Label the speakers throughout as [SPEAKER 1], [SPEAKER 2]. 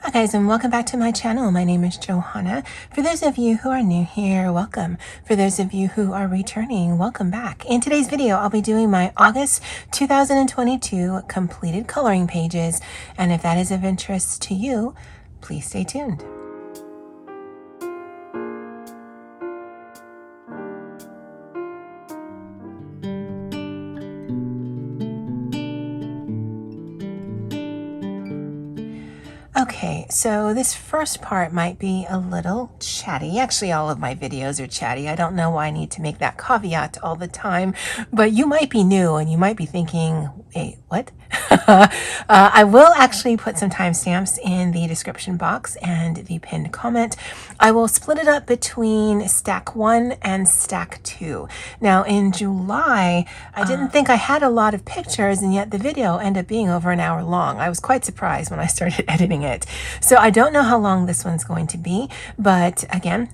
[SPEAKER 1] Hi guys, and welcome back to my channel. My name is Johanna. For those of you who are new here, welcome. For those of you who are returning, welcome back. In today's video, I'll be doing my August 2022 completed coloring pages. And if that is of interest to you, please stay tuned. Okay, so this first part might be a little chatty. Actually, all of my videos are chatty. I don't know why I need to make that caveat all the time, but you might be new and you might be thinking, wait, what? I will actually put some timestamps in the description box and the pinned comment. I will split it up between stack 1 and stack 2. Now in July, I didn't think I had a lot of pictures, and yet the video ended up being over an hour long. I was quite surprised when I started editing it. So I don't know how long this one's going to be, but again,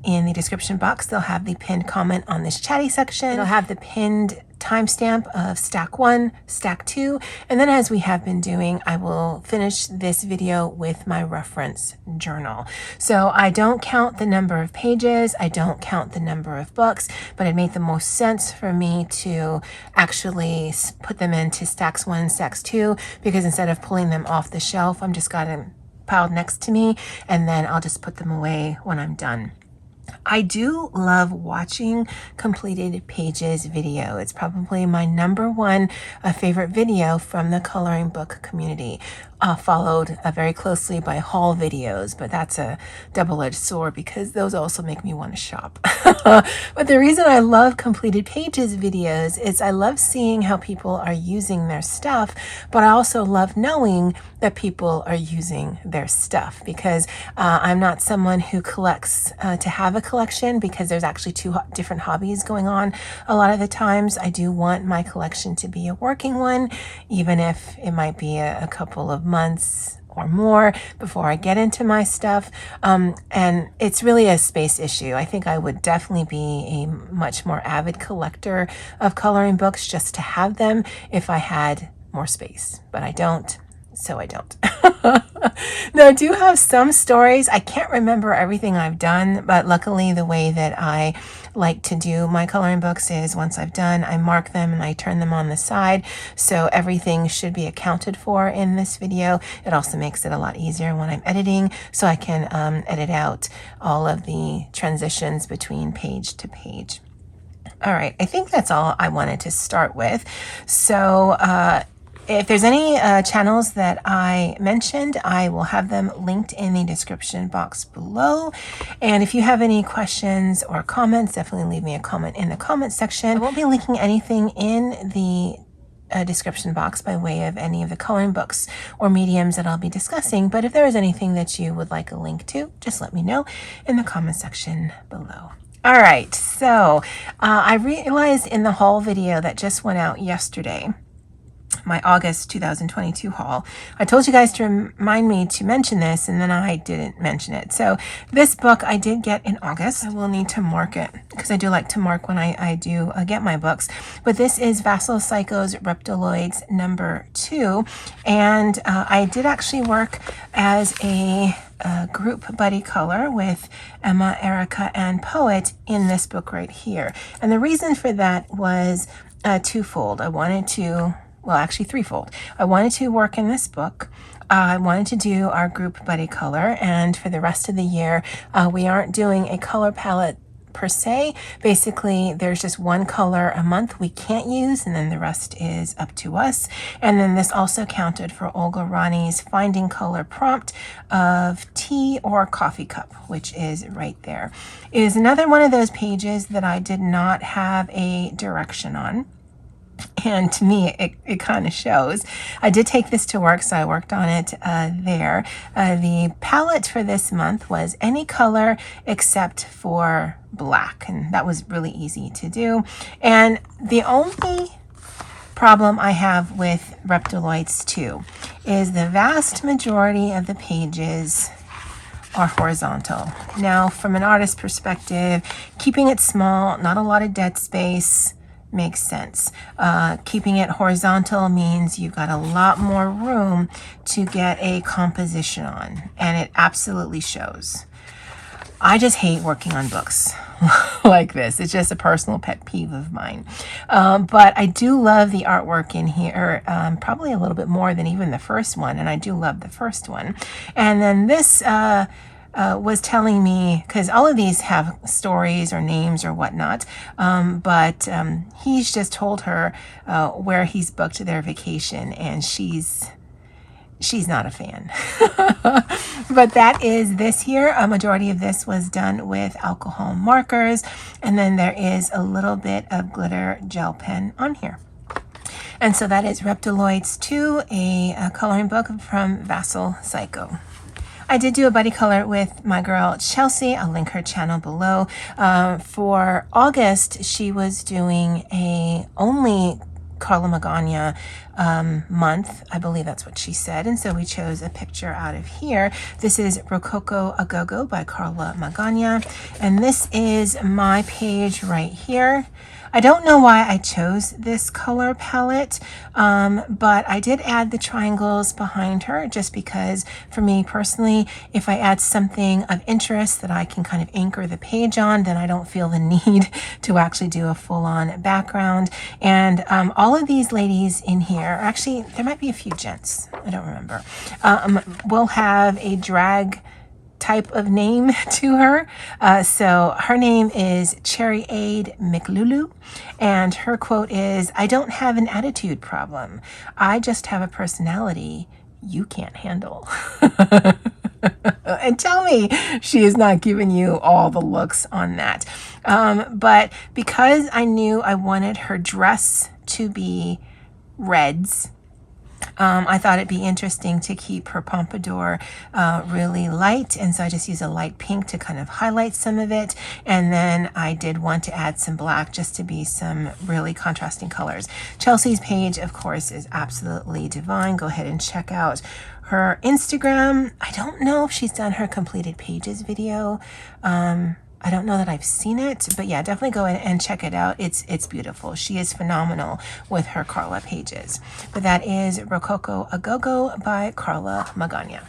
[SPEAKER 1] in the description box, they'll have the pinned comment on this chatty section. They'll have the pinned timestamp of stack 1, stack 2, and then as we have been doing, I will finish this video with my reference journal. So I don't count the number of pages, I don't count the number of books, but it made the most sense for me to actually put them into stacks 1 and stacks 2, because instead of pulling them off the shelf, I'm just got them piled next to me, and then I'll just put them away when I'm done. I do love watching completed pages video. It's probably my number one favorite video from the coloring book community, followed very closely by haul videos, but that's a double-edged sword because those also make me want to shop. But the reason I love completed pages videos is I love seeing how people are using their stuff, but I also love knowing that people are using their stuff, because I'm not someone who collects to have a collection, because there's actually two different hobbies going on. A lot of the times I do want my collection to be a working one, even if it might be a couple of months or more before I get into my stuff. And it's really a space issue. I think I would definitely be a much more avid collector of coloring books just to have them if I had more space, but I don't. So I don't. Now, I do have some stories. I can't remember everything I've done, but luckily the way that I like to do my coloring books is once I've done, I mark them and I turn them on the side. So everything should be accounted for in this video. It also makes it a lot easier when I'm editing, so I can edit out all of the transitions between page to page. All right, I think that's all I wanted to start with. So, if there's any channels that I mentioned, I will have them linked in the description box below. And if you have any questions or comments, definitely leave me a comment in the comment section. I won't be linking anything in the description box by way of any of the coloring books or mediums that I'll be discussing, but if there is anything that you would like a link to, just let me know in the comment section below. All right, so I realized in the haul video that just went out yesterday, my August 2022 haul, I told you guys to remind me to mention this, and then I didn't mention it. So this book I did get in August. I will need to mark it because I do like to mark when I do get my books. But this is Vassal Psycho's Reptiloids number 2, and I did actually work as a group buddy color with Emma, Erica, and Poet in this book right here. And the reason for that was twofold. I wanted to, well, actually threefold. I wanted to work in this book. I wanted to do our group buddy color, and for the rest of the year, we aren't doing a color palette per se. Basically, there's just one color a month we can't use, and then the rest is up to us. And then this also counted for Olga Rani's finding color prompt of tea or coffee cup, which is right there. It is another one of those pages that I did not have a direction on. And to me, it kind of shows. I did take this to work, so I worked on it there. The palette for this month was any color except for black, and that was really easy to do. And the only problem I have with Reptiloids 2 is the vast majority of the pages are horizontal. Now, from an artist perspective, keeping it small, not a lot of dead space, makes sense. Keeping it horizontal means you've got a lot more room to get a composition on, and it absolutely shows. I just hate working on books like this. It's just a personal pet peeve of mine. But I do love the artwork in here, probably a little bit more than even the first one, and I do love the first one. And then this was telling me, because all of these have stories or names or whatnot, but he's just told her where he's booked their vacation, and she's not a fan. But that is this here. A majority of this was done with alcohol markers, and then there is a little bit of glitter gel pen on here. And so that is Reptiloids 2, a coloring book from Vassal Psycho. I did do a buddy color with my girl Chelsea. I'll link her channel below. For August, she was doing a only Carla Magana month. I believe that's what she said. And so we chose a picture out of here. This is Rococo A Go-Go by Carla Magana. And this is my page right here. I don't know why I chose this color palette, but I did add the triangles behind her just because for me personally, if I add something of interest that I can kind of anchor the page on, then I don't feel the need to actually do a full-on background. And all of these ladies in here, actually there might be a few gents, I don't remember, will have a drag type of name to her. So her name is Cherry Aid McLulu, and her quote is, "I don't have an attitude problem. I just have a personality you can't handle." And tell me she is not giving you all the looks on that. But because I knew I wanted her dress to be reds, I thought it'd be interesting to keep her pompadour really light, and so I just used a light pink to kind of highlight some of it, and then I did want to add some black just to be some really contrasting colors. Chelsea's page, of course, is absolutely divine. Go ahead and check out her Instagram. I don't know if she's done her completed pages video. I don't know that I've seen it, but yeah, definitely go in and check it out. It's beautiful. She is phenomenal with her Carla pages. But that is Rococo A Go-Go by Carla Magana.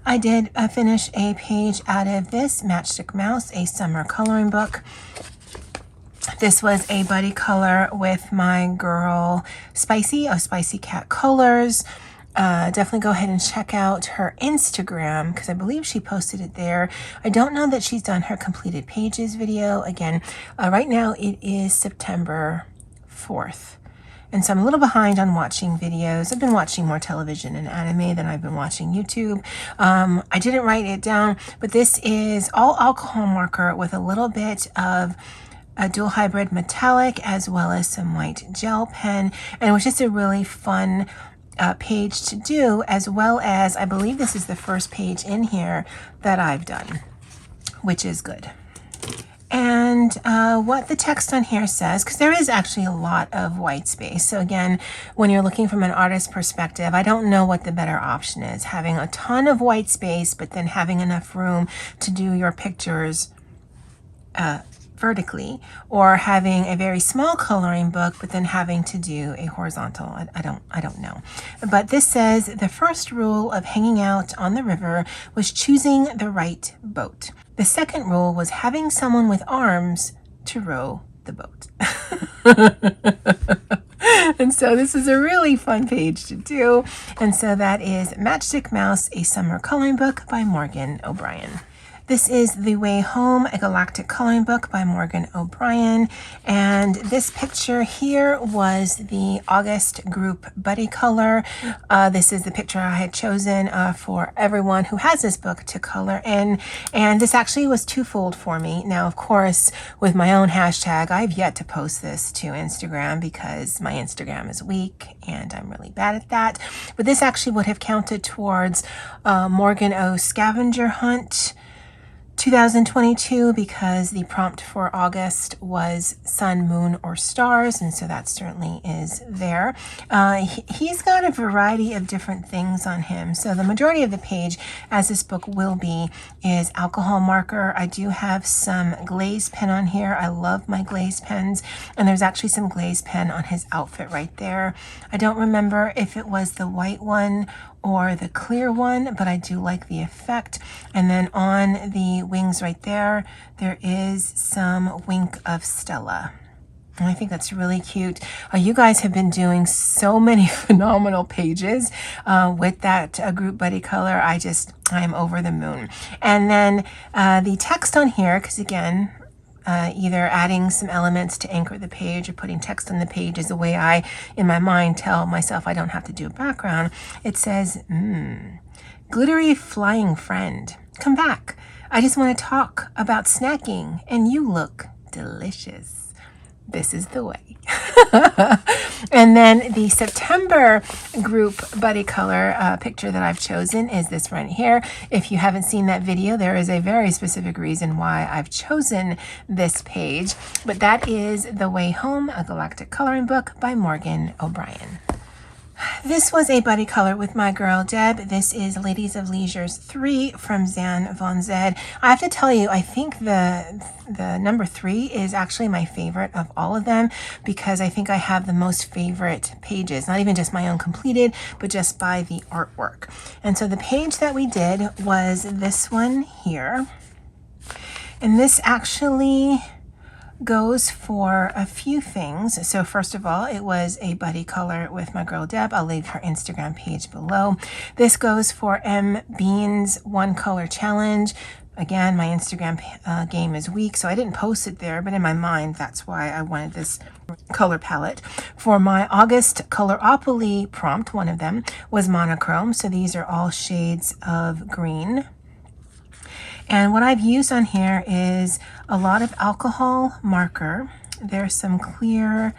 [SPEAKER 1] I did finish a page out of this Matchstick Mouse, a summer coloring book. This was a buddy color with my girl Spicy of Spicy Cat Colors. Definitely go ahead and check out her Instagram because I believe she posted it there. I don't know that she's done her completed pages video. Again, right now it is September 4th. And so I'm a little behind on watching videos. I've been watching more television and anime than I've been watching YouTube. I didn't write it down, but this is all alcohol marker with a little bit of a dual hybrid metallic as well as some white gel pen. And it was just a really fun page to do, as well as I believe this is the first page in here that I've done, which is good. And what the text on here says, because there is actually a lot of white space. So again, when you're looking from an artist's perspective, I don't know what the better option is, having a ton of white space, but then having enough room to do your pictures vertically, or having a very small coloring book but then having to do a horizontal. I don't know. But this says the first rule of hanging out on the river was choosing the right boat. The second rule was having someone with arms to row the boat. And so this is a really fun page to do. And so that is Matchstick Mouse, a summer coloring book by Morgan O'Brien. This is The Way Home, a galactic coloring book by Morgan O'Brien. And this picture here was the August group buddy color. This is the picture I had chosen for everyone who has this book to color in. And this actually was twofold for me. Now, of course, with my own hashtag, I've yet to post this to Instagram because my Instagram is weak and I'm really bad at that. But this actually would have counted towards Morgan O scavenger hunt 2022 because the prompt for August was sun, moon, or stars, and so that certainly is there. He's got a variety of different things on him. So the majority of the page, as this book will be, is alcohol marker. I do have some glaze pen on here. I love my glaze pens, and there's actually some glaze pen on his outfit right there. I don't remember if it was the white one or the clear one, but I do like the effect. And then on the wings right there, there is some wink of Stella. And I think that's really cute. You guys have been doing so many phenomenal pages with that group buddy color. I am over the moon. And then the text on here, because again, either adding some elements to anchor the page or putting text on the page is the way I, in my mind, tell myself I don't have to do a background. It says, glittery flying friend, come back. I just want to talk about snacking and you look delicious. This is the way. And then the September group buddy color picture that I've chosen is this right here. If you haven't seen that video, there is a very specific reason why I've chosen this page, but that is The Way Home, a Galactic Coloring Book by Morgan O'Brien. This was a buddy color with my girl Deb. This is Ladies of Leisure's 3 from Zan Von Zed. I have to tell you, I think the number 3 is actually my favorite of all of them because I think I have the most favorite pages, not even just my own completed, but just by the artwork. And so the page that we did was this one here. And this actually goes for a few things. So first of all, it was a buddy color with my girl Deb. I'll leave her Instagram page below. This goes for M Bean's One Color Challenge. Again, my Instagram game is weak, so I didn't post it there, but in my mind, that's why I wanted this color palette. For my August Coloropoly prompt, one of them was monochrome. So these are all shades of green. And what I've used on here is a lot of alcohol marker. There's some clear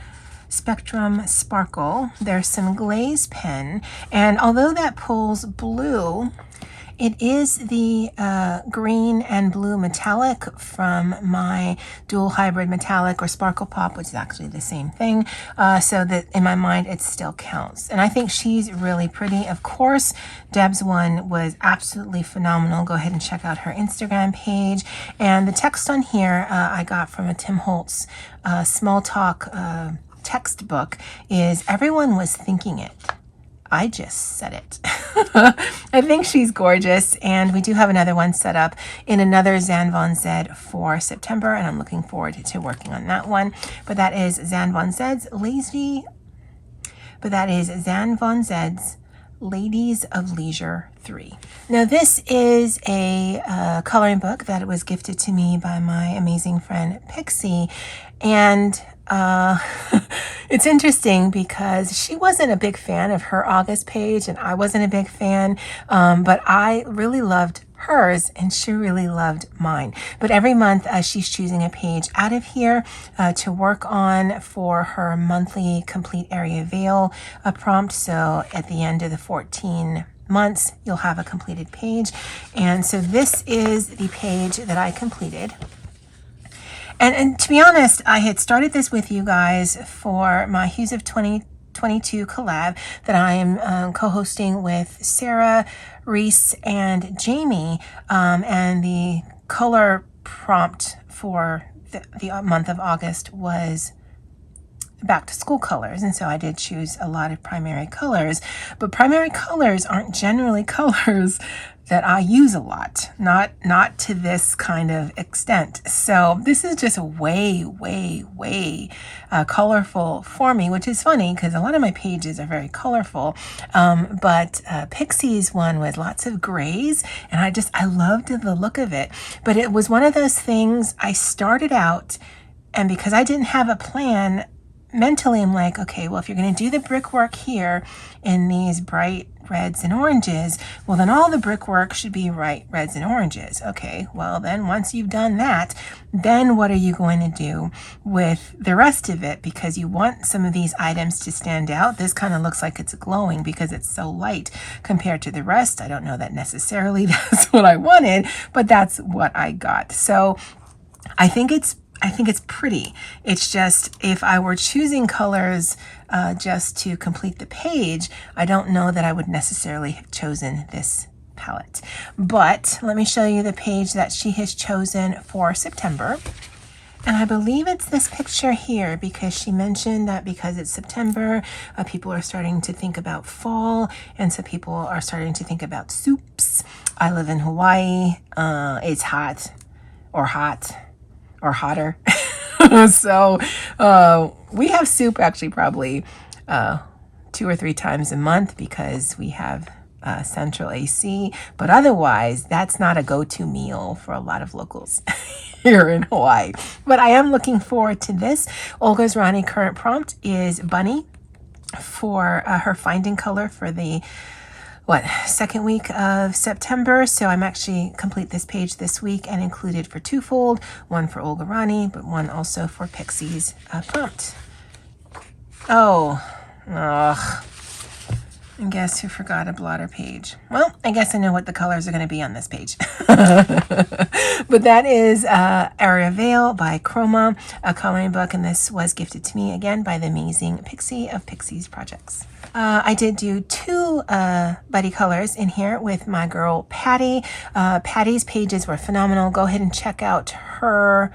[SPEAKER 1] Spectrum Sparkle. There's some glaze pen. And although that pulls blue, it is the green and blue metallic from my dual hybrid metallic or sparkle pop, which is actually the same thing. So that in my mind, it still counts. And I think she's really pretty. Of course, Deb's one was absolutely phenomenal. Go ahead and check out her Instagram page. And the text on here I got from a Tim Holtz small talk textbook is everyone was thinking it. I just said it. I think she's gorgeous, and we do have another one set up in another Zan Von Zed for September, and I'm looking forward to working on that one. But that is Zan Von Zed's Ladies of Leisure 3. Now this is a coloring book that was gifted to me by my amazing friend Pixie, and it's interesting because she wasn't a big fan of her August page and I wasn't a big fan, but I really loved hers and she really loved mine. But every month she's choosing a page out of here to work on for her monthly complete area veil prompt. So at the end of the 14 months, you'll have a completed page. And so this is the page that I completed. And to be honest, I had started this with you guys for my Hues of 2022 collab that I am co-hosting with Sarah, Reese, and Jamie. And the color prompt for the month of August was back to school colors, and so I did choose a lot of primary colors, but primary colors aren't generally colors that I use a lot, not to this kind of extent. So this is just way colorful for me, which is funny because a lot of my pages are very colorful, but Pixie's one was lots of grays, and I loved the look of it. But it was one of those things I started out, and because I didn't have a plan, mentally I'm like, okay, well, if you're going to do the brickwork here in these bright reds and oranges, well, then all the brickwork should be bright reds and oranges. Okay, well, then once you've done that, then what are you going to do with the rest of it? Because you want some of these items to stand out. This kind of looks like it's glowing because it's so light compared to the rest. I don't know that necessarily that's what I wanted, but that's what I got. So I think it's pretty. It's just, if I were choosing colors just to complete the page, I don't know that I would necessarily have chosen this palette. But let me show you the page that she has chosen for September. And I believe it's this picture here, because she mentioned that because it's September, people are starting to think about fall, and so people are starting to think about soups. I live in Hawaii. It's hot or hotter. So we have soup actually probably 2 or 3 times a month because we have central AC, but otherwise that's not a go-to meal for a lot of locals here in Hawaii. But I am looking forward to this. Olga's Rani current prompt is bunny for her finding color for the second week of September. So I'm actually complete this page this week and included for twofold, one for Olga Rani, but one also for Pixie's prompt. And guess who forgot a blotter page? Well, I guess I know what the colors are going to be on this page. But that is Area Veil by Chroma, a coloring book, and this was gifted to me again by the amazing Pixie of Pixie's Projects. I did do 2 buddy colors in here with my girl Patty. Patty's pages were phenomenal. Go ahead and check out her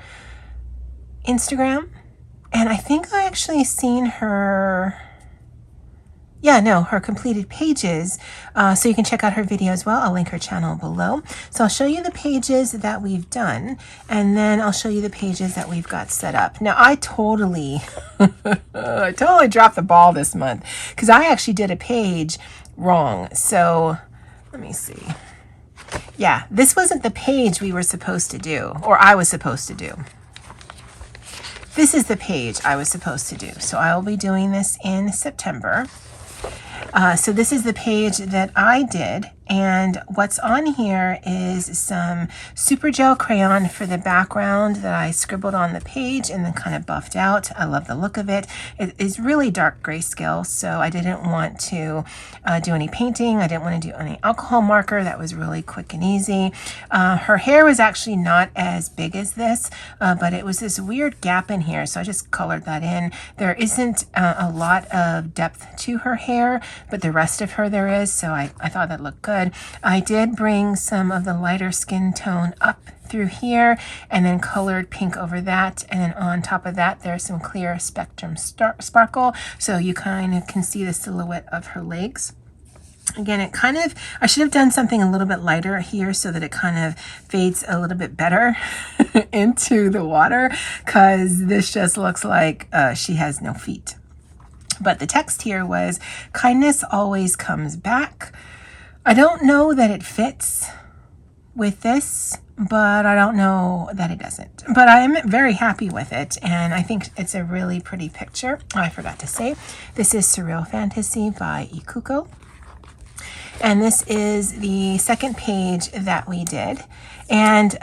[SPEAKER 1] Instagram. And I think I actually seen her... her completed pages. So you can check out her video as well. I'll link her channel below. So I'll show you the pages that we've done, and then I'll show you the pages that we've got set up. Now, I totally dropped the ball this month because I actually did a page wrong. So let me see. Yeah, this wasn't the page we were supposed to do, or I was supposed to do. This is the page I was supposed to do. So I will be doing this in September. So this is the page that I did, and what's on here is some super gel crayon for the background that I scribbled on the page and then kind of buffed out. I love the look of it. It is really dark grayscale, so I didn't want to do any painting. I didn't want to do any alcohol marker. That was really quick and easy. Her hair was actually not as big as this, but it was this weird gap in here, so I just colored that in. There isn't a lot of depth to her hair, but the rest of her there is, so I thought that looked good. I did bring some of the lighter skin tone up through here and then colored pink over that, and then on top of that there's some clear spectrum sparkle, so you kind of can see the silhouette of her legs. Again, I should have done something a little bit lighter here so that it kind of fades a little bit better into the water, because this just looks like she has no feet. But the text here was, kindness always comes back. I don't know that it fits with this, but I don't know that it doesn't. But I'm very happy with it, and I think it's a really pretty picture. Oh, I forgot to say, this is Surreal Fantasy by Ikuko. And this is the second page that we did. And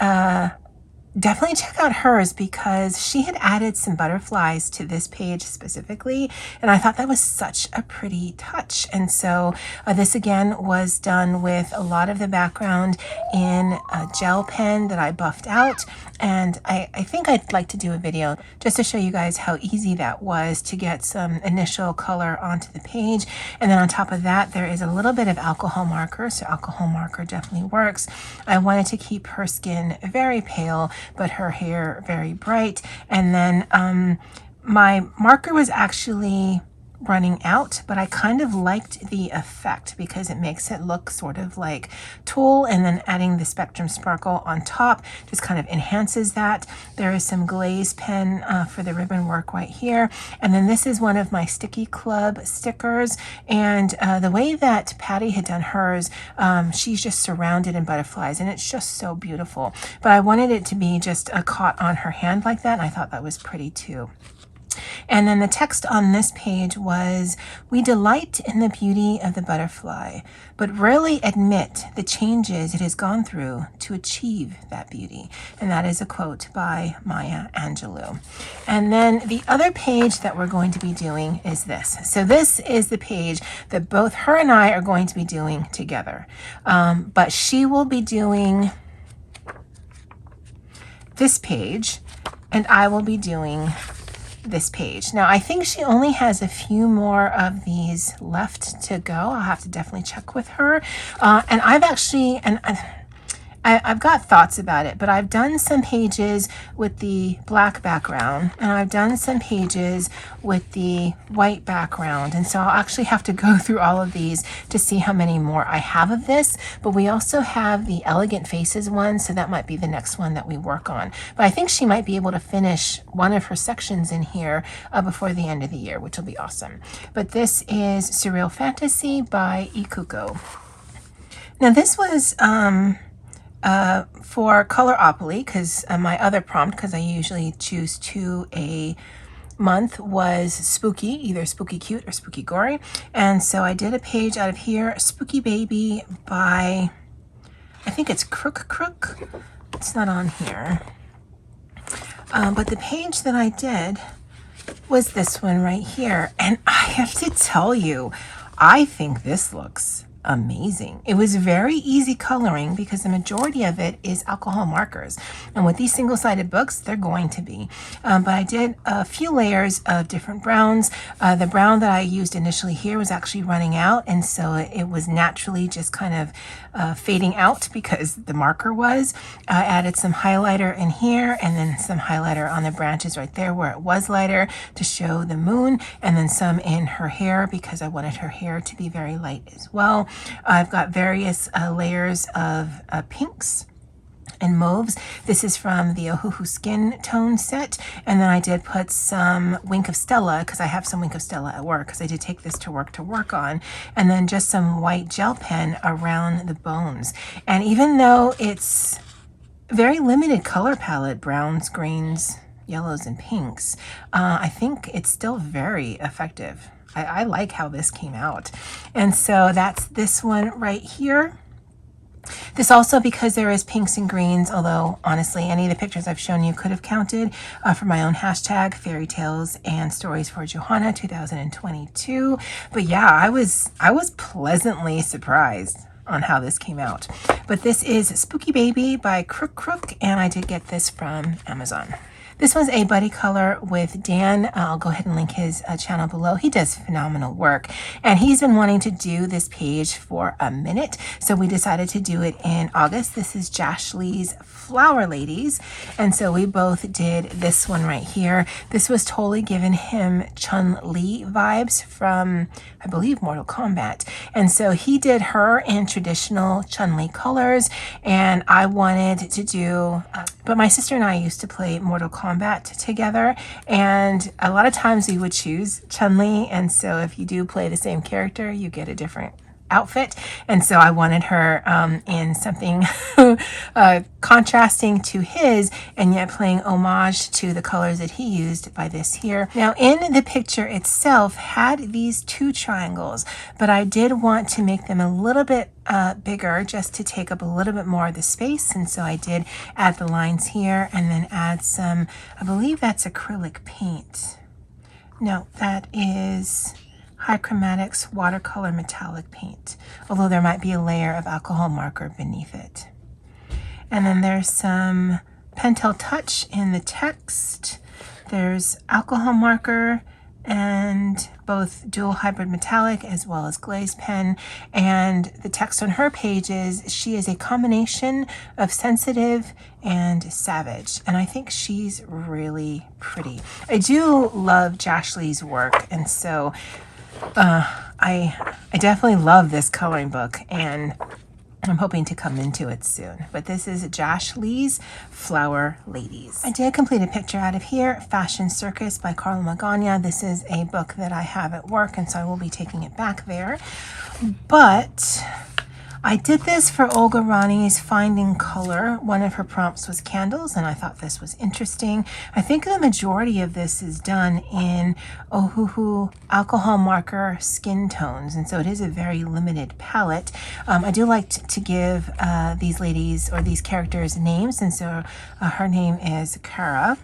[SPEAKER 1] definitely check out hers, because she had added some butterflies to this page specifically, and I thought that was such a pretty touch. And so this again was done with a lot of the background in a gel pen that I buffed out, and I think I'd like to do a video just to show you guys how easy that was to get some initial color onto the page. And then on top of that there is a little bit of alcohol marker, so alcohol marker definitely works. I wanted to keep her skin very pale but her hair very bright. And then my marker was actually running out, but I kind of liked the effect because it makes it look sort of like tulle, and then adding the spectrum sparkle on top just kind of enhances that. There is some glaze pen for the ribbon work right here, and then this is one of my Sticky Club stickers, and the way that Patty had done hers, she's just surrounded in butterflies, and it's just so beautiful. But I wanted it to be just a caught on her hand like that, and I thought that was pretty too. And then the text on this page was, "We delight in the beauty of the butterfly, but rarely admit the changes it has gone through to achieve that beauty." And that is a quote by Maya Angelou. And then the other page that we're going to be doing is this. So this is the page that both her and I are going to be doing together. But she will be doing this page, and I will be doing this page. Now, I think she only has a few more of these left to go. I'll have to definitely check with her. And I've actually, I've got thoughts about it, but I've done some pages with the black background, and I've done some pages with the white background. And so I'll actually have to go through all of these to see how many more I have of this. But we also have the Elegant Faces one, so that might be the next one that we work on. But I think she might be able to finish one of her sections in here before the end of the year, which will be awesome. But this is Surreal Fantasy by Ikuko. Now this was for Coloropoly, because my other prompt, because I usually choose 2 a month, was spooky, either spooky cute or spooky gory. And so I did a page out of here, Spooky Baby by, I think it's Crook. It's not on here. But the page that I did was this one right here. And I have to tell you, I think this looks amazing. It was very easy coloring because the majority of it is alcohol markers, and with these single-sided books they're going to be, but I did a few layers of different browns. The brown that I used initially here was actually running out, and so it was naturally just kind of fading out because the marker was. I added some highlighter in here, and then some highlighter on the branches right there where it was lighter to show the moon, and then some in her hair because I wanted her hair to be very light as well. I've got various layers of pinks and mauves. This is from the Ohuhu Skin Tone set. And then I did put some Wink of Stella, because I have some Wink of Stella at work, because I did take this to work on. And then just some white gel pen around the bones. And even though it's very limited color palette, browns, greens, yellows, and pinks, I think it's still very effective. I like how this came out. And so that's this one right here. This also, because there is pinks and greens, although honestly any of the pictures I've shown you could have counted for my own hashtag, Fairy Tales and Stories for Johanna 2022. But yeah, I was pleasantly surprised on how this came out. But this is Spooky Baby by Crook, and I did get this from Amazon. This one's a buddy color with Dan. I'll go ahead and link his channel below. He does phenomenal work, and he's been wanting to do this page for a minute, so we decided to do it in August. This is Josh Lee's Flower Ladies, and so we both did this one right here. This was totally giving him Chun-Li vibes from, I believe, Mortal Kombat, and so he did her in traditional Chun-Li colors, and I wanted to do, but my sister and I used to play Mortal Kombat together, and a lot of times we would choose Chun-Li, and so if you do play the same character, you get a different outfit. And so I wanted her in something contrasting to his, and yet playing homage to the colors that he used by this here. Now in the picture itself had these 2 triangles, but I did want to make them a little bit bigger just to take up a little bit more of the space, and so I did add the lines here and then add some, I believe that's acrylic paint. No, that is High Chromatics watercolor metallic paint, although there might be a layer of alcohol marker beneath it. And then there's some Pentel Touch in the text. There's alcohol marker and both dual hybrid metallic as well as glaze pen. And the text on her page is, she is a combination of sensitive and savage. And I think she's really pretty. I do love Josh Lee's work, and so I definitely love this coloring book, and I'm hoping to come into it soon. But this is Josh Lee's Flower Ladies. I did complete a picture out of here, Fashion Circus by Carla Magana. This is a book that I have at work, and so I will be taking it back there. But I did this for Olga Rani's Finding Color. One of her prompts was candles, and I thought this was interesting. I think the majority of this is done in Ohuhu alcohol marker skin tones, and so it is a very limited palette. I do like to give these ladies or these characters names, and so her name is Kara.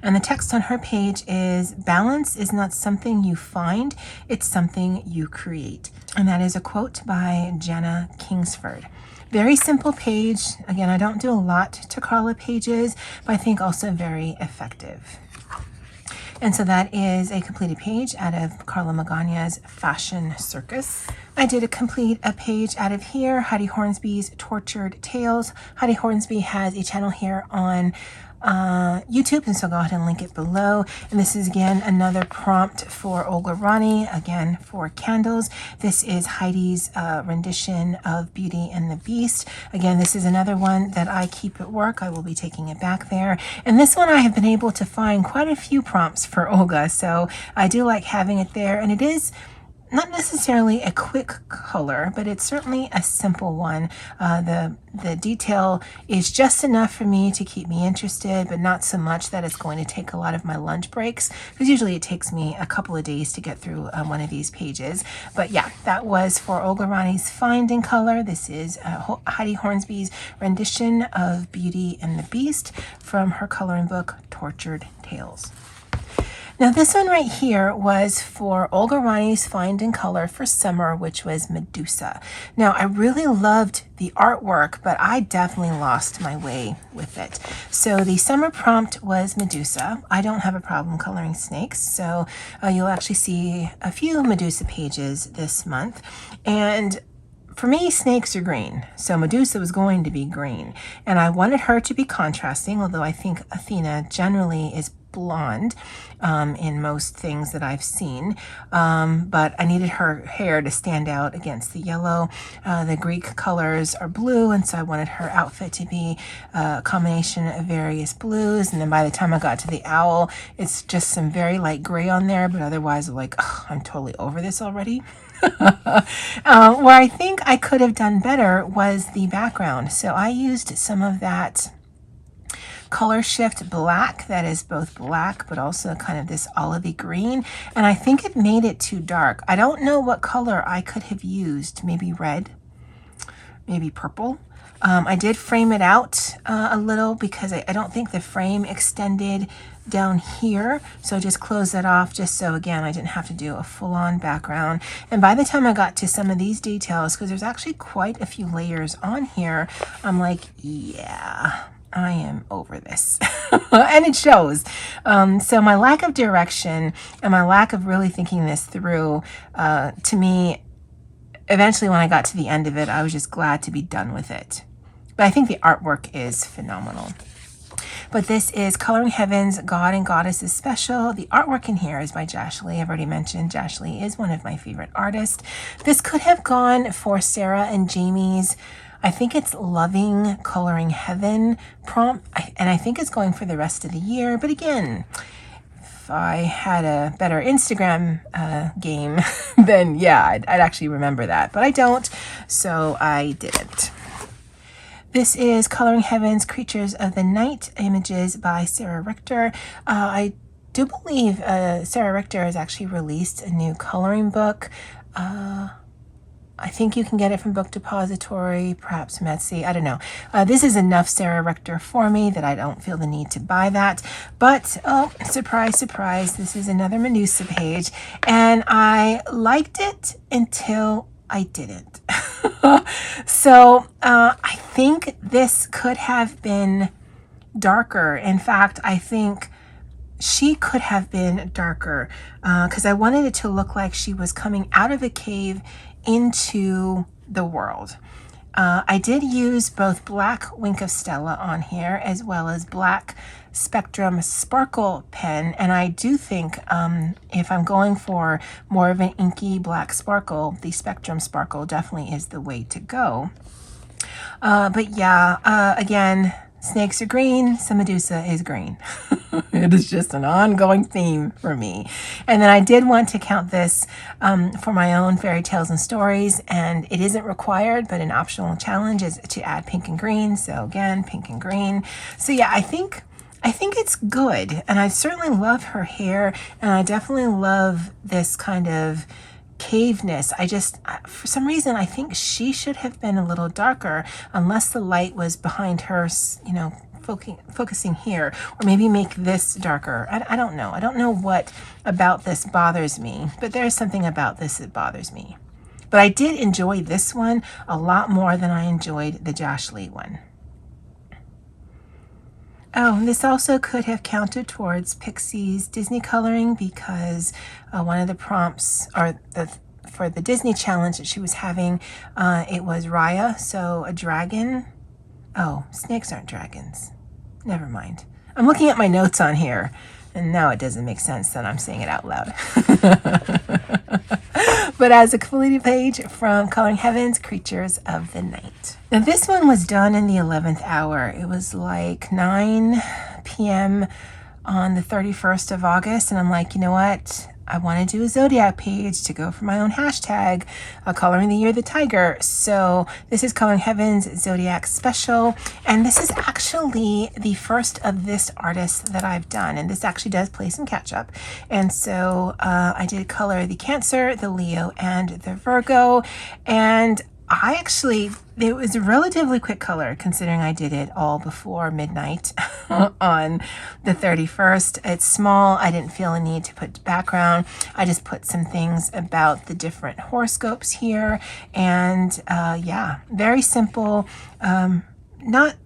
[SPEAKER 1] And the text on her page is, balance is not something you find, it's something you create. And that is a quote by Jenna Kingsford. Very simple page. Again, I don't do a lot to Carla pages, but I think also very effective. And so that is a completed page out of Carla Magana's Fashion Circus. I did complete a page out of here, Heidi Hornsby's Tortured Tales. Heidi Hornsby has a channel here on YouTube, and so go ahead and link it below. And this is again another prompt for Olga Rani, again for candles. This is Heidi's rendition of Beauty and the Beast. Again, this is another one that I keep at work. I will be taking it back there. And this one I have been able to find quite a few prompts for Olga, so I do like having it there. And it is not necessarily a quick color, but it's certainly a simple one. The detail is just enough for me to keep me interested, but not so much that it's going to take a lot of my lunch breaks, because usually it takes me a couple of days to get through one of these pages. But yeah, that was for Olga Rani's Finding Color. This is Heidi Hornsby's rendition of Beauty and the Beast from her coloring book, Tortured Tales. Now this one right here was for Olga Rani's Finding Color for summer, which was Medusa. Now I really loved the artwork, but I definitely lost my way with it. So the summer prompt was Medusa. I don't have a problem coloring snakes, so you'll actually see a few Medusa pages this month. And for me, snakes are green, so Medusa was going to be green. And I wanted her to be contrasting, although I think Athena generally is blonde in most things that I've seen, but I needed her hair to stand out against the yellow. The Greek colors are blue, and so I wanted her outfit to be a combination of various blues. And then by the time I got to the owl, it's just some very light gray on there, but otherwise I'm like, I'm totally over this already. Where I think I could have done better was the background. So I used some of that color shift black that is both black but also kind of this olivey green, and I think it made it too dark. I don't know what color I could have used. Maybe red, maybe purple. I did frame it out a little because I don't think the frame extended down here, so I just closed that off just so again I didn't have to do a full-on background. And by the time I got to some of these details, because there's actually quite a few layers on here, I'm like, yeah, I am over this. And it shows. So my lack of direction and my lack of really thinking this through, to me, eventually when I got to the end of it, I was just glad to be done with it. But I think the artwork is phenomenal. But this is Coloring Heaven's God and Goddesses Special. The artwork in here is by Josh Lee. I've already mentioned Josh Lee is one of my favorite artists. This could have gone for Sarah and Jamie's, I think it's Loving Coloring Heaven prompt, and I think it's going for the rest of the year. But again, if I had a better Instagram game, then yeah, I'd actually remember that. But I don't, so I didn't. This is Coloring Heaven's Creatures of the Night, images by Sarah Richter. I do believe Sarah Richter has actually released a new coloring book. I think you can get it from Book Depository, perhaps from Etsy, I don't know. This is enough Sarah Richter for me that I don't feel the need to buy that. But, oh, surprise, surprise, this is another Medusa page. And I liked it until I didn't. So I think this could have been darker. In fact, I think she could have been darker because I wanted it to look like she was coming out of a cave into the world. I did use both black Wink of Stella on here as well as black Spectrum Sparkle pen, and I do think if I'm going for more of an inky black sparkle, the Spectrum Sparkle definitely is the way to go. But yeah, again, snakes are green, so Medusa is green. It is just an ongoing theme for me. And then I did want to count this for my own fairy tales and stories, and it isn't required, but an optional challenge is to add pink and green. So again, pink and green. So yeah, I think it's good, and I certainly love her hair, and I definitely love this kind of caveness. For some reason, I think she should have been a little darker, unless the light was behind her, you know, focusing here, or maybe make this darker. I don't know. I don't know what about this bothers me, but there's something about this that bothers me. But I did enjoy this one a lot more than I enjoyed the Josh Lee one. Oh, this also could have counted towards Pixie's Disney coloring, because one of the prompts for the Disney challenge that she was having, it was Raya, so a dragon. Oh, snakes aren't dragons. Never mind. I'm looking at my notes on here, and now it doesn't make sense that I'm saying it out loud. But as a completed page from Coloring Heaven's Creatures of the Night. Now this one was done in the 11th hour. It was like 9 p.m. on the 31st of August, and I'm like, you know what? I want to do a Zodiac page to go for my own hashtag, Coloring the Year the Tiger. So this is Coloring Heaven's Zodiac Special, and this is actually the first of this artist that I've done, and this actually does play some catch up. And so I did color the Cancer, the Leo, and the Virgo, and it was a relatively quick color considering I did it all before midnight on the 31st. It's small. I didn't feel a need to put background. I just put some things about the different horoscopes here. And yeah, very simple, not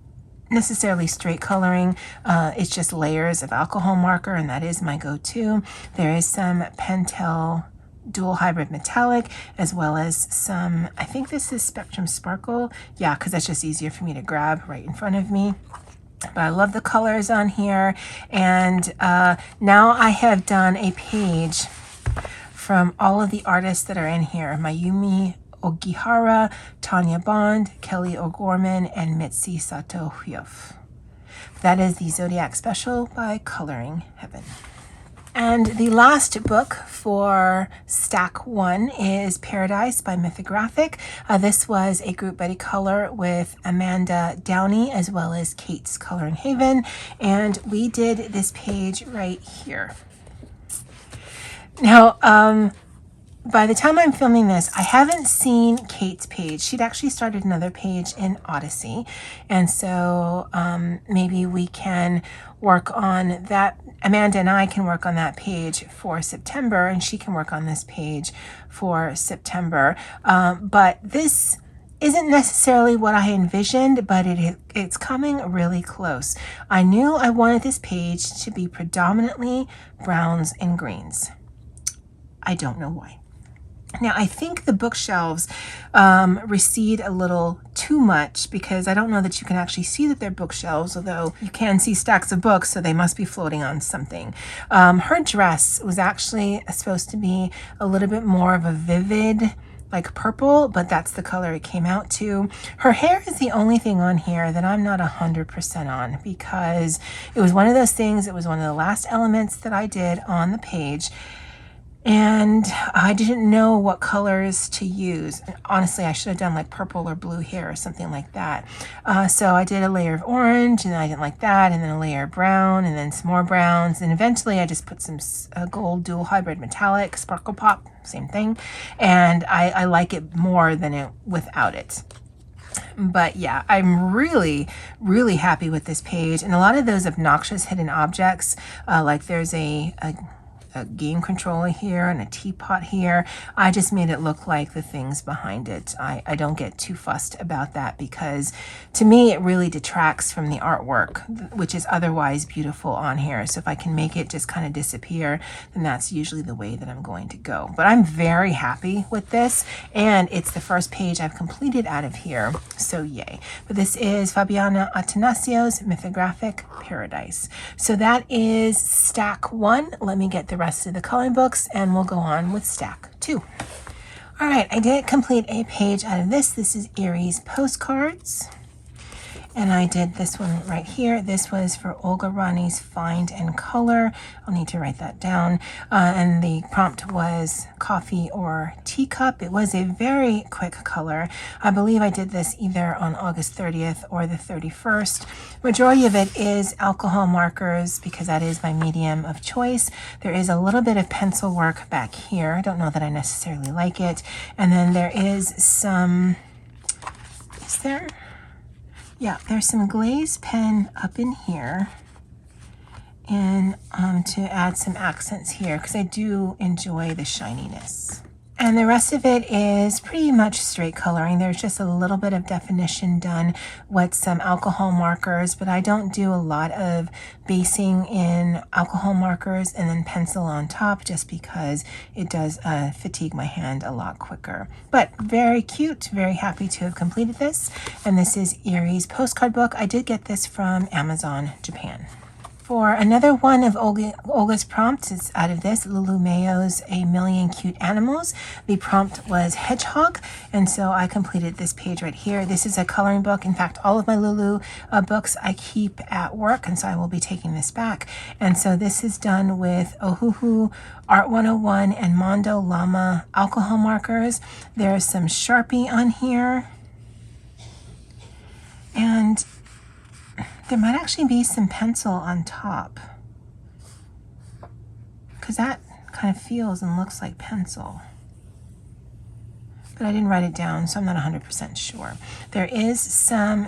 [SPEAKER 1] necessarily straight coloring. It's just layers of alcohol marker, and that is my go-to. There is some Pentel dual hybrid metallic, as well as some, I think this is Spectrum Sparkle. Yeah, because that's just easier for me to grab right in front of me. But I love the colors on here. And now I have done a page from all of the artists that are in here. Mayumi Ogihara, Tanya Bond, Kelly O'Gorman, and Mitzi Sato Hyuf. That is the Zodiac Special by Coloring Heaven. And the last book for Stack 1 is Paradise by Mythographic. This was a group buddy color with Amanda Downey as well as Kate's Coloring Haven. And we did this page right here. Now, by the time I'm filming this, I haven't seen Kate's page. She'd actually started another page in Odyssey. And so maybe we can work on that. Amanda and I can work on that page for September, and she can work on this page for September. But this isn't necessarily what I envisioned, but it's coming really close. I knew I wanted this page to be predominantly browns and greens. I don't know why. Now, I think the bookshelves recede a little too much, because I don't know that you can actually see that they're bookshelves, although you can see stacks of books, so they must be floating on something. Her dress was actually supposed to be a little bit more of a vivid, like purple, but that's the color it came out to. Her hair is the only thing on here that I'm not 100% on, because it was one of those things, it was one of the last elements that I did on the page, and I didn't know what colors to use. And honestly, I should have done like purple or blue hair or something like that. So I did a layer of orange, and I didn't like that, and then a layer of brown, and then some more browns, and eventually I just put some gold dual hybrid metallic, Sparkle Pop, same thing, and I like it more than it without it. But yeah, I'm really, really happy with this page. And a lot of those obnoxious hidden objects, like there's a game controller here and a teapot here, I just made it look like the things behind it. I don't get too fussed about that, because to me it really detracts from the artwork, which is otherwise beautiful on here. So if I can make it just kind of disappear, then that's usually the way that I'm going to go. But I'm very happy with this, and it's the first page I've completed out of here, so yay. But this is Fabiana Atanasio's Mythographic Paradise. So that is stack 1. Let me get the rest of the coloring books, and we'll go on with stack 2. All right, I did complete a page out of this. This is Erie's Postcards. And I did this one right here. This was for Olga Rani's Find and Color. I'll need to write that down. And the prompt was coffee or teacup. It was a very quick color. I believe I did this either on August 30th or the 31st. Majority of it is alcohol markers because that is my medium of choice. There is a little bit of pencil work back here. I don't know that I necessarily like it. And then there is some, is there? Yeah, there's some glaze pen up in here, and to add some accents here because I do enjoy the shininess. And the rest of it is pretty much straight coloring. There's just a little bit of definition done with some alcohol markers, but I don't do a lot of basing in alcohol markers and then pencil on top just because it does fatigue my hand a lot quicker. But very cute, very happy to have completed this. And this is Erie's postcard book. I did get this from Amazon Japan. For another one of Olga's prompts, it's out of this, Lulu Mayo's A Million Cute Animals. The prompt was hedgehog, and so I completed this page right here. This is a coloring book. In fact, all of my Lulu books I keep at work, and so I will be taking this back. And so this is done with Ohuhu, Art 101, and Mondo Llama alcohol markers. There's some Sharpie on here. And there might actually be some pencil on top because that kind of feels and looks like pencil. But I didn't write it down, so I'm not 100% sure. There is some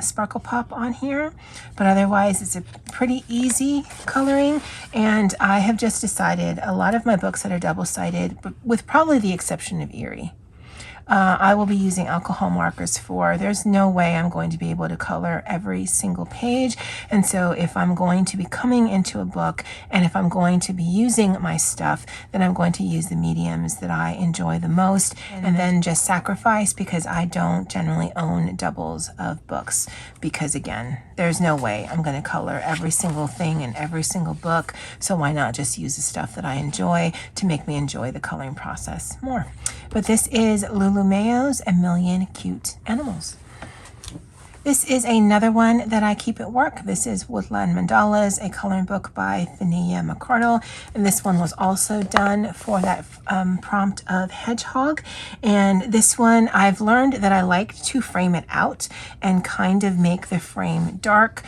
[SPEAKER 1] sparkle pop on here, but otherwise it's a pretty easy coloring. And I have just decided a lot of my books that are double-sided, but with probably the exception of Erie, I will be using alcohol markers for. There's no way I'm going to be able to color every single page. And so if I'm going to be coming into a book and if I'm going to be using my stuff, then I'm going to use the mediums that I enjoy the most and then just sacrifice because I don't generally own doubles of books because again, there's no way I'm going to color every single thing in every single book. So why not just use the stuff that I enjoy to make me enjoy the coloring process more. But this is Lulu Mayo's A Million Cute Animals. This is another one that I keep at work. This is Woodland Mandalas, a coloring book by Finishia McCardle. And this one was also done for that prompt of hedgehog. And this one, I've learned that I like to frame it out and kind of make the frame dark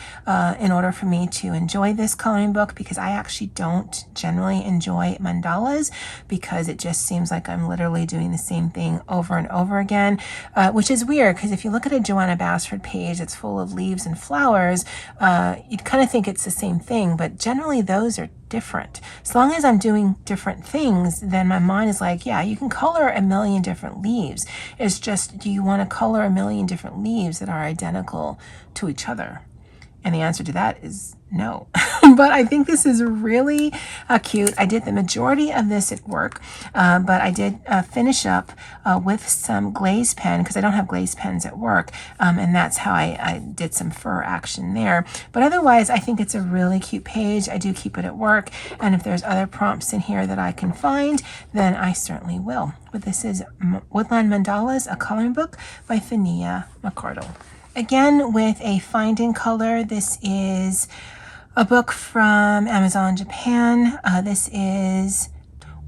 [SPEAKER 1] in order for me to enjoy this coloring book because I actually don't generally enjoy mandalas because it just seems like I'm literally doing the same thing over and over again, which is weird because if you look at a Joanna Basford page, it's full of leaves and flowers, you'd kind of think it's the same thing, but generally those are different. As long as I'm doing different things, then my mind is like, yeah, you can color a million different leaves. It's just, do you want to color a million different leaves that are identical to each other? And the answer to that is no. But I think this is really cute. I did the majority of this at work, but I did finish up with some glaze pen because I don't have glaze pens at work. And that's how I did some fur action there. But otherwise, I think it's a really cute page. I do keep it at work. And if there's other prompts in here that I can find, then I certainly will. But this is Woodland Mandalas, a coloring book by Finishia McCardle. Again, with a Find in Color, this is a book from Amazon Japan. This is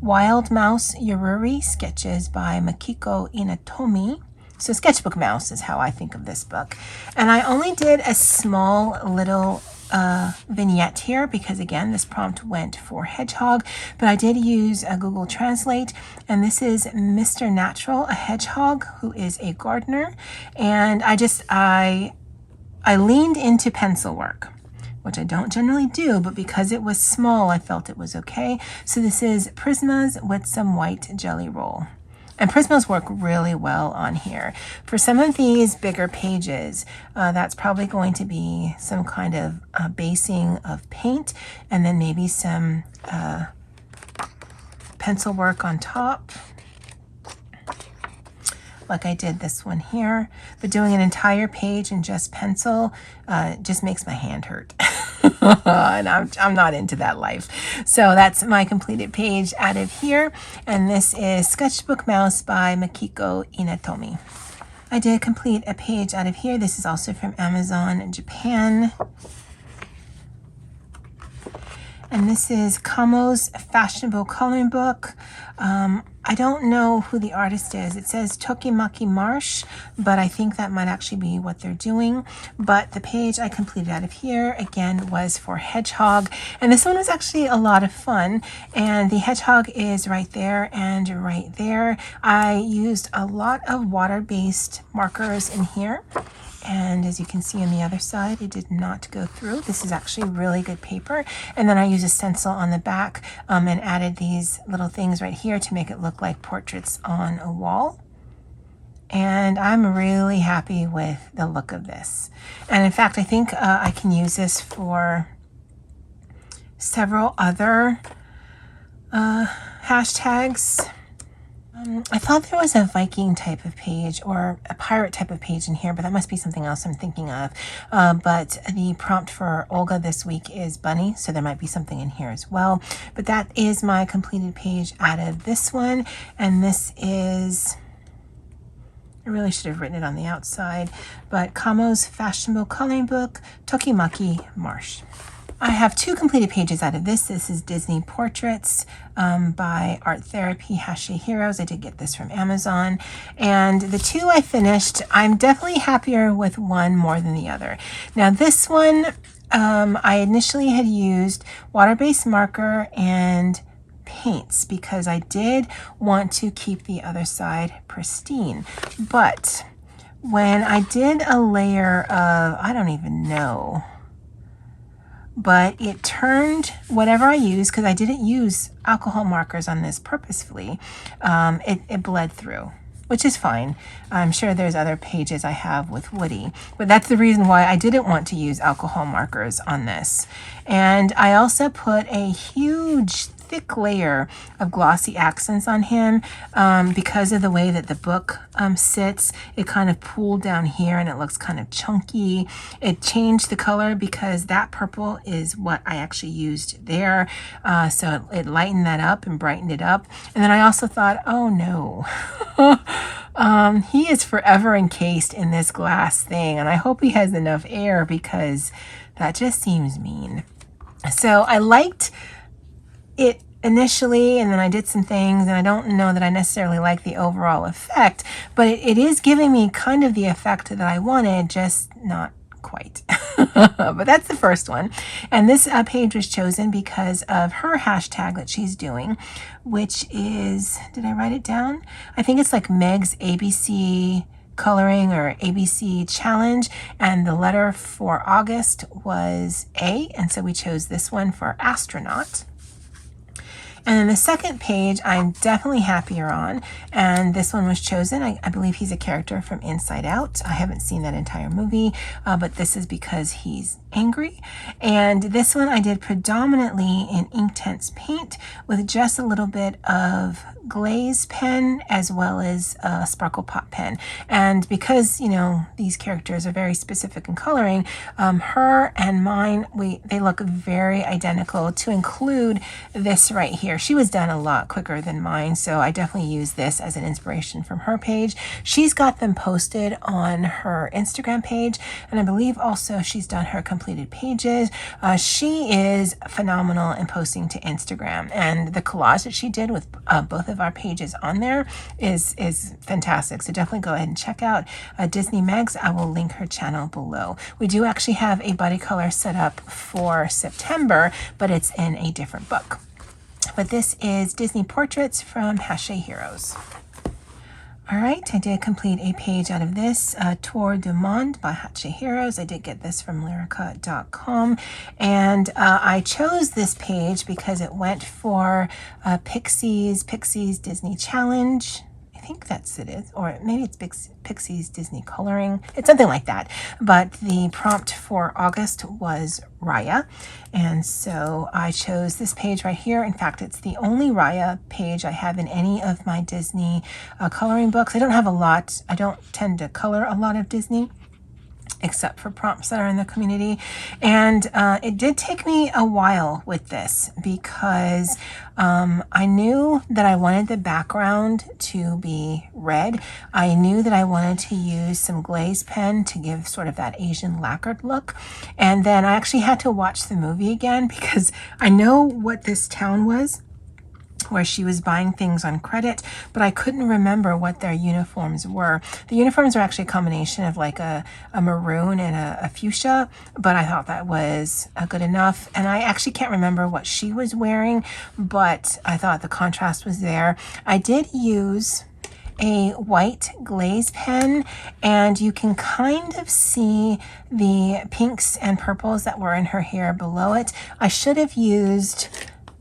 [SPEAKER 1] Wild Mouse Yoruri, sketches by Makiko Inatomi. So Sketchbook Mouse is how I think of this book. And I only did a small little vignette here because again this prompt went for hedgehog, but I did use a Google Translate, and this is Mr. Natural, a hedgehog who is a gardener. And I leaned into pencil work, which I don't generally do, but because it was small I felt it was okay. So this is Prismas with some white jelly roll. And Prismas work really well on here. For some of these bigger pages, that's probably going to be some kind of basing of paint and then maybe some pencil work on top, like I did this one here. But doing an entire page in just pencil just makes my hand hurt. And I'm not into that life. So that's my completed page out of here. And this is Sketchbook Mouse by Makiko Inatomi. I did complete a page out of here. This is also from Amazon Japan. And this is Kamo's fashionable coloring book. I don't know who the artist is. It says Tokimaki Marsh, but I think that might actually be what they're doing. But the page I completed out of here, again, was for Hedgehog. And this one was actually a lot of fun. And the hedgehog is right there and right there. I used a lot of water-based markers in here. And as you can see on the other side, it did not go through. This is actually really good paper. And then I used a stencil on the back and added these little things right here to make it look like portraits on a wall. And I'm really happy with the look of this. And in fact, I think I can use this for several other hashtags. I thought there was a Viking type of page or a pirate type of page in here, but that must be something else I'm thinking of. But the prompt for Olga this week is bunny, so there might be something in here as well. But that is my completed page out of this one. And this is, I really should have written it on the outside, but Kamo's fashionable coloring book, Tokimaki Marsh. I have two completed pages out of this. This is Disney Portraits by Art Therapy Hache Heroes. I did get this from Amazon. And the two I finished, I'm definitely happier with one more than the other. Now this one, I initially had used water-based marker and paints because I did want to keep the other side pristine. But when I did a layer of, I don't even know, but it turned whatever I used, because I didn't use alcohol markers on this purposefully, it bled through, which is fine. I'm sure there's other pages I have with Woody, but that's the reason why I didn't want to use alcohol markers on this. And I also put a huge thick layer of glossy accents on him because of the way that the book sits. It kind of pooled down here and it looks kind of chunky. It changed the color because that purple is what I actually used there. So it lightened that up and brightened it up. And then I also thought, oh no, he is forever encased in this glass thing. And I hope he has enough air because that just seems mean. So I liked it initially, and then I did some things, and I don't know that I necessarily like the overall effect, but it is giving me kind of the effect that I wanted, just not quite. But that's the first one. And this page was chosen because of her hashtag that she's doing, which is, did I write it down? I think it's like Meg's ABC coloring or ABC challenge, and the letter for August was A, and so we chose this one for astronaut. And then the second page I'm definitely happier on, and this one was chosen. I believe he's a character from Inside Out. I haven't seen that entire movie, but this is because he's angry. And this one I did predominantly in Inktense paint with just a little bit of glaze pen as well as a sparkle pop pen. And because, you know, these characters are very specific in coloring, her and mine, they look very identical, to include this right here. She was done a lot quicker than mine, so I definitely use this as an inspiration from her page. She's got them posted on her Instagram page, and I believe also she's done her completed pages. She is phenomenal in posting to Instagram, and the collage that she did with both of our pages on there is fantastic. So definitely go ahead and check out Disney Megs. I will link her channel below. We do actually have a buddy color set up for September, but it's in a different book. But this is Disney Portraits from Hache Heroes. All right, I did complete a page out of this, Tour du Monde by Hache Heroes. I did get this from Lyrica.com, and I chose this page because it went for Pixies Disney Challenge. I think that's it is, or maybe it's Pixies Disney Coloring. It's something like that. But the prompt for August was Raya. And so I chose this page right here. In fact, it's the only Raya page I have in any of my Disney coloring books. I don't have a lot. I don't tend to color a lot of Disney. except for prompts that are in the community. And it did take me a while with this because I knew that I wanted the background to be red. I knew that I wanted to use some glaze pen to give sort of that Asian lacquered look. And then I actually had to watch the movie again because I know what this town was, where she was buying things on credit, but I couldn't remember what their uniforms were. The uniforms were actually a combination of like a maroon and a fuchsia, but I thought that was good enough. And I actually can't remember what she was wearing, but I thought the contrast was there. I did use a white glaze pen, and you can kind of see the pinks and purples that were in her hair below it. I should have used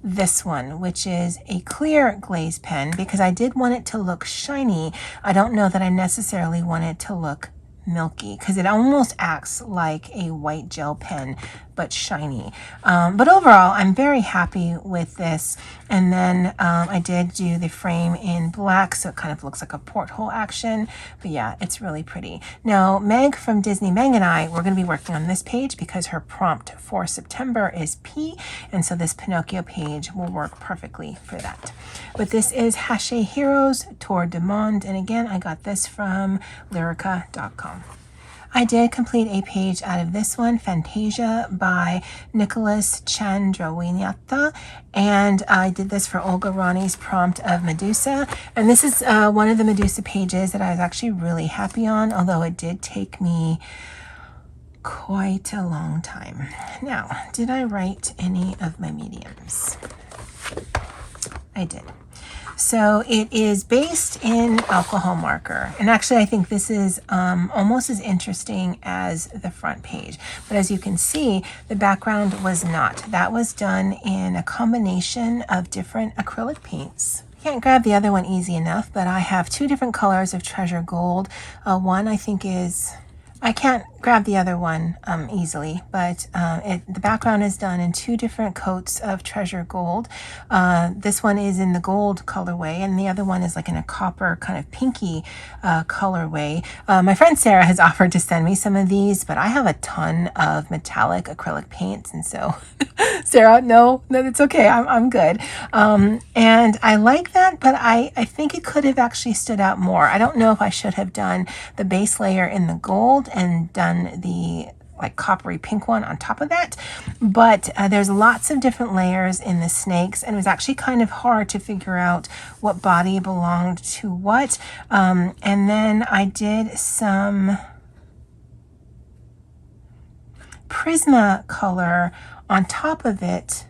[SPEAKER 1] this one, which is a clear glaze pen, because I did want it to look shiny. I don't know that I necessarily want it to look milky, because it almost acts like a white gel pen, but shiny. But overall, I'm very happy with this. And then I did do the frame in black, so it kind of looks like a porthole action. But yeah, it's really pretty. Now, Meg from Disney Meg and I, we're going to be working on this page because her prompt for September is P, and so this Pinocchio page will work perfectly for that. But this is Hachette Heroes Tour de Monde, and again, I got this from Lyrica.com. I did complete a page out of this one, Fantasia by Nicholas Chandrawinata, and I did this for Olga Rani's prompt of Medusa. And this is one of the Medusa pages that I was actually really happy on, although it did take me quite a long time. Now, did I write any of my mediums? I did. So it is based in alcohol marker. And actually, I think this is almost as interesting as the front page. But as you can see, the background was not. That was done in a combination of different acrylic paints. Can't grab the other one easy enough, but I have two different colors of treasure gold. One I think is... I can't grab the other one easily, but the background is done in two different coats of treasure gold. This one is in the gold colorway, and the other one is like in a copper kind of pinky colorway. My friend Sarah has offered to send me some of these, but I have a ton of metallic acrylic paints, and so Sarah, no, it's okay. I'm good. And I like that, but I think it could have actually stood out more. I don't know if I should have done the base layer in the gold and done the like coppery pink one on top of that, but there's lots of different layers in the snakes, and it was actually kind of hard to figure out what body belonged to what. And then I did some Prismacolor on top of it,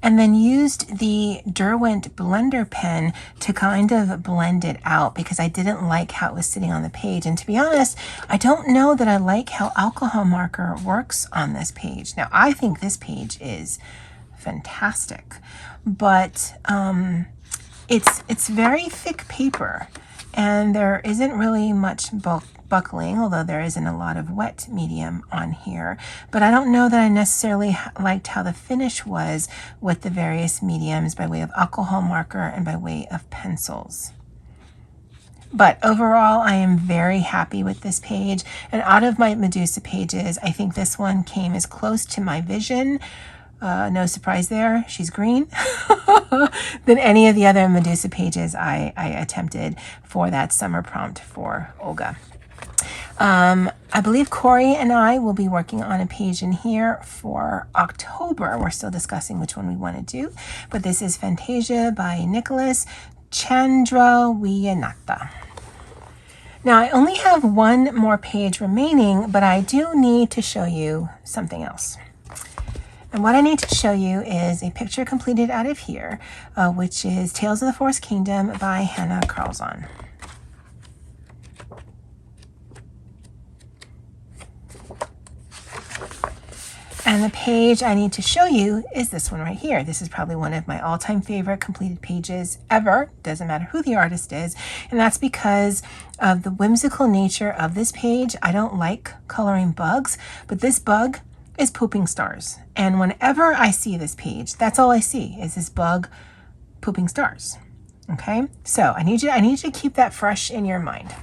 [SPEAKER 1] and then used the Derwent blender pen to kind of blend it out because I didn't like how it was sitting on the page. And to be honest, I don't know that I like how alcohol marker works on this page. Now, I think this page is fantastic, but it's very thick paper, and there isn't really much buckling, although there isn't a lot of wet medium on here. But I don't know that I necessarily liked how the finish was with the various mediums by way of alcohol marker and by way of pencils. But overall, I am very happy with this page. And out of my Medusa pages, I think this one came as close to my vision, no surprise there, she's green, than any of the other Medusa pages I attempted for that summer prompt for Olga. I believe Corey and I will be working on a page in here for October. We're still discussing which one we want to do, but this is Fantasia by Nicholas Chandrawinata. Now, I only have one more page remaining, but I do need to show you something else. And what I need to show you is a picture completed out of here, which is Tales of the Forest Kingdom by Hannah Carlzon. And the page I need to show you is this one right here. This is probably one of my all-time favorite completed pages ever. Doesn't matter who the artist is. And that's because of the whimsical nature of this page. I don't like coloring bugs, but this bug is pooping stars. And whenever I see this page, that's all I see is this bug pooping stars. Okay, so I need you to keep that fresh in your mind.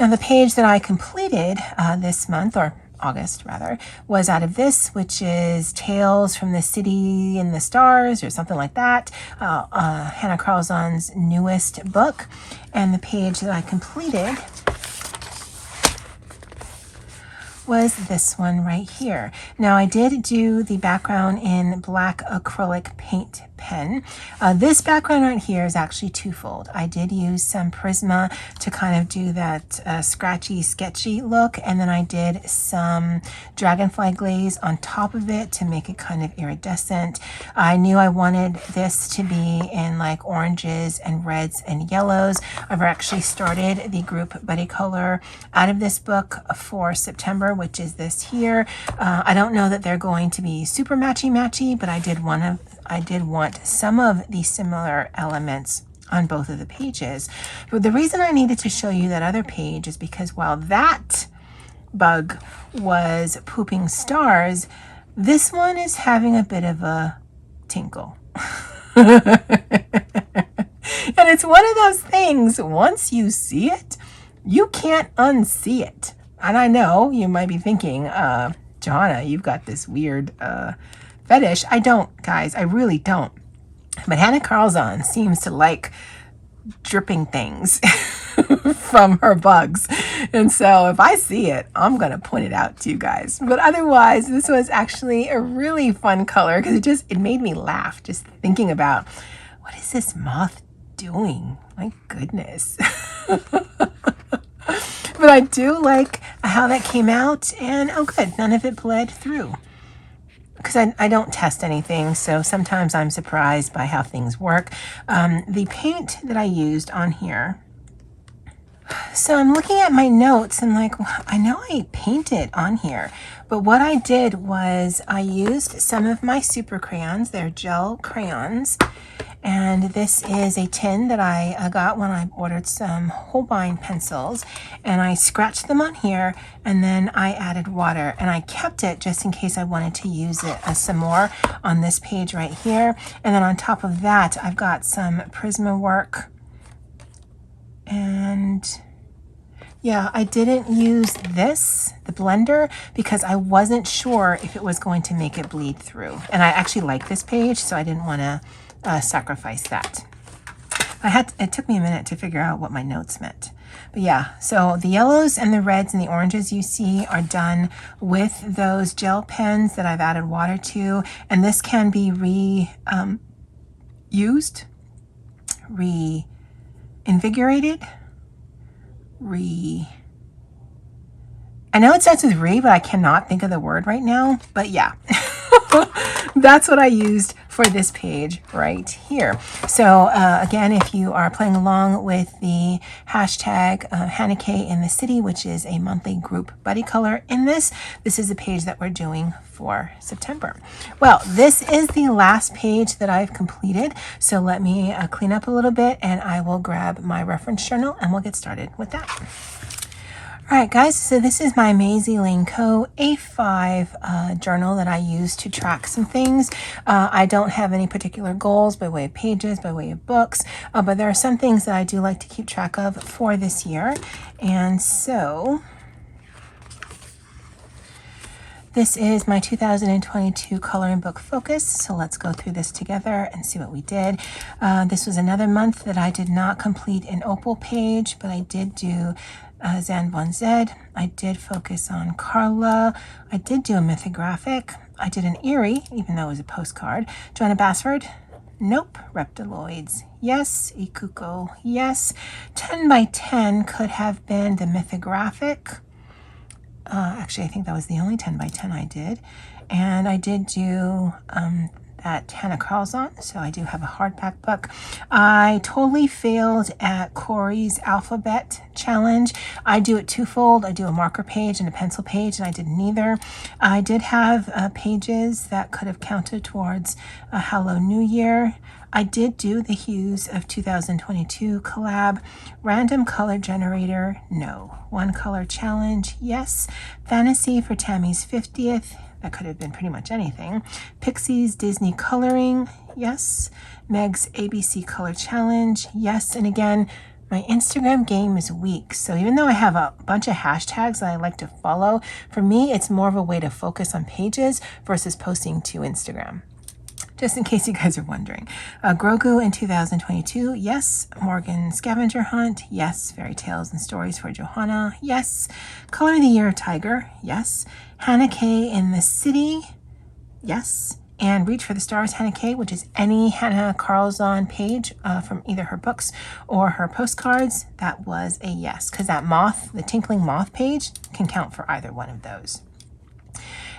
[SPEAKER 1] Now the page that I completed this month, or August rather, was out of this, which is Tales from the City in the Stars, or something like that, Hannah Carlzon's newest book. And the page that I completed was this one right here. Now I did do the background in black acrylic paint pen. This background right here is actually twofold. I did use some Prisma to kind of do that scratchy, sketchy look, and then I did some dragonfly glaze on top of it to make it kind of iridescent. I knew I wanted this to be in like oranges and reds and yellows. I've actually started the group Buddy Color out of this book for September, which is this here. I don't know that they're going to be super matchy, but I did want some of the similar elements on both of the pages. But the reason I needed to show you that other page is because while that bug was pooping stars, this one is having a bit of a tinkle. And it's one of those things, once you see it, you can't unsee it. And I know you might be thinking, Johanna, you've got this weird fetish. I don't, guys. I really don't. But Hannah Carlzon seems to like dripping things from her bugs. And so if I see it, I'm going to point it out to you guys. But otherwise, this was actually a really fun color because it made me laugh just thinking about, what is this moth doing? My goodness. But I do like how that came out, and oh good, none of it bled through. Because I don't test anything, so sometimes I'm surprised by how things work. The paint that I used on here, so I'm looking at my notes and like, well, I know I painted on here, but what I did was I used some of my super crayons, they're gel crayons, and this is a tin that I got when I ordered some Holbein pencils, and I scratched them on here, and then I added water, and I kept it just in case I wanted to use it some more on this page right here. And then on top of that, I've got some Prisma work, and yeah, I didn't use the blender, because I wasn't sure if it was going to make it bleed through. And I actually like this page, so I didn't want to sacrifice that. It took me a minute to figure out what my notes meant. But yeah, so the yellows and the reds and the oranges you see are done with those gel pens that I've added water to. And this can be used, reinvigorated, I know it starts with but I cannot think of the word right now, but yeah. That's what I used for this page right here. So again, if you are playing along with the hashtag Hannah K in the City, which is a monthly group buddy color in this is the page that we're doing for September. Well, this is the last page that I've completed. So let me clean up a little bit, and I will grab my reference journal and we'll get started with that. All right, guys, so this is my Maisie Lane Co. A5 journal that I use to track some things. I don't have any particular goals by way of pages, by way of books, but there are some things that I do like to keep track of for this year. And so this is my 2022 coloring book focus. So let's go through this together and see what we did. This was another month that I did not complete an opal page, but I did do Zan Von Zed. I did focus on Carla. I did do a mythographic. I did an Erie, even though it was a postcard. Joanna Bassford. Nope. Reptiloids. Yes. Ikuko. Yes. 10 by 10 could have been the mythographic. Actually, I think that was the only 10 by 10 I did. And I did do at Hannah Carlzon, so I do have a hardback book. I totally failed at Corey's alphabet challenge. I do it twofold. I do a marker page and a pencil page, and I did neither. I did have pages that could have counted towards a Hello New Year. I did do the Hues of 2022 collab. Random color generator, no. One color challenge, yes. Fantasy for Tammy's 50th. That could have been pretty much anything. Pixie's Disney coloring, yes. Meg's ABC color challenge, yes. And again, My Instagram game is weak, so even though I have a bunch of hashtags that I like to follow, for me it's more of a way to focus on pages versus posting to Instagram. Just in case you guys are wondering. Grogu in 2022, yes. Morgan Scavenger Hunt, yes. Fairy Tales and Stories for Johanna, yes. Color of the Year Tiger, yes. Hannah K in the City, yes. And Reach for the Stars Hannah K, which is any Hannah Carlzon page from either her books or her postcards, that was a yes. Because that moth, the Tinkling Moth page, can count for either one of those.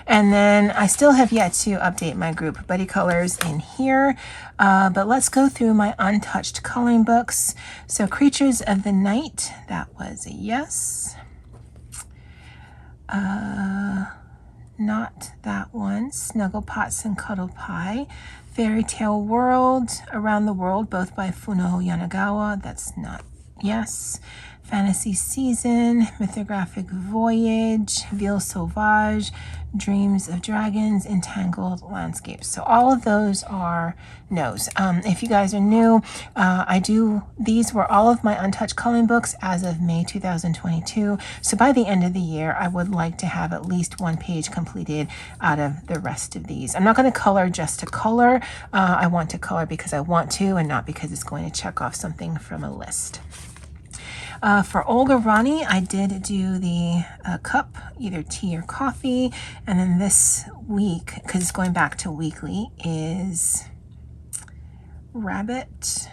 [SPEAKER 1] And then I still have yet to update my group Buddy Colors in here, but let's go through my untouched coloring books. So Creatures of the Night, that was a yes. Not that one. Snuggle Pots and Cuddle Pie. Fairy Tale World, Around the World, both by Funo Yanagawa, that's not yes. Fantasy Season, Mythographic Voyage, Ville Sauvage, Dreams of Dragons, Entangled Landscapes. So all of those are no's. If you guys are new, these were all of my untouched coloring books as of May 2022. So by the end of the year, I would like to have at least one page completed out of the rest of these. I'm not going to color just to color. I want to color because I want to and not because it's going to check off something from a list. For Olga Rani, I did do the cup, either tea or coffee. And then this week, because it's going back to weekly, is rabbit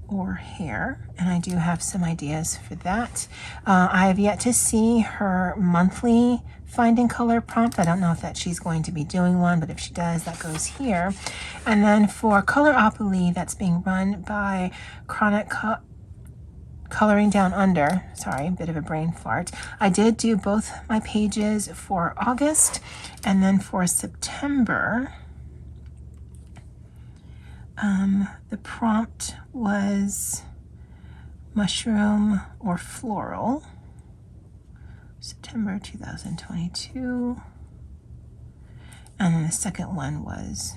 [SPEAKER 1] or hare. And I do have some ideas for that. I have yet to see her monthly find and color prompt. I don't know if she's going to be doing one, but if she does, that goes here. And then for Coloropoly, that's being run by Chronic Coloring Down Under, sorry, a bit of a brain fart. I did do both my pages for August, and then for September, the prompt was mushroom or floral. September 2022. And then the second one was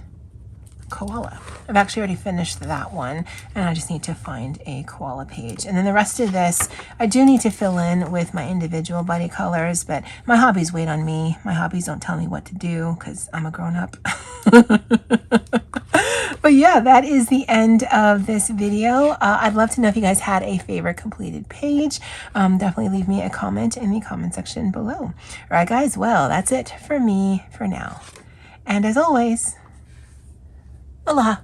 [SPEAKER 1] koala. I've actually already finished that one, and I just need to find a koala page. And then the rest of this, I do need to fill in with my individual buddy colors, but my hobbies wait on me. My hobbies don't tell me what to do because I'm a grown-up. But yeah, that is the end of this video. I'd love to know if you guys had a favorite completed page. Definitely leave me a comment in the comment section below. All right, guys, well, that's it for me for now. And as always, aloha.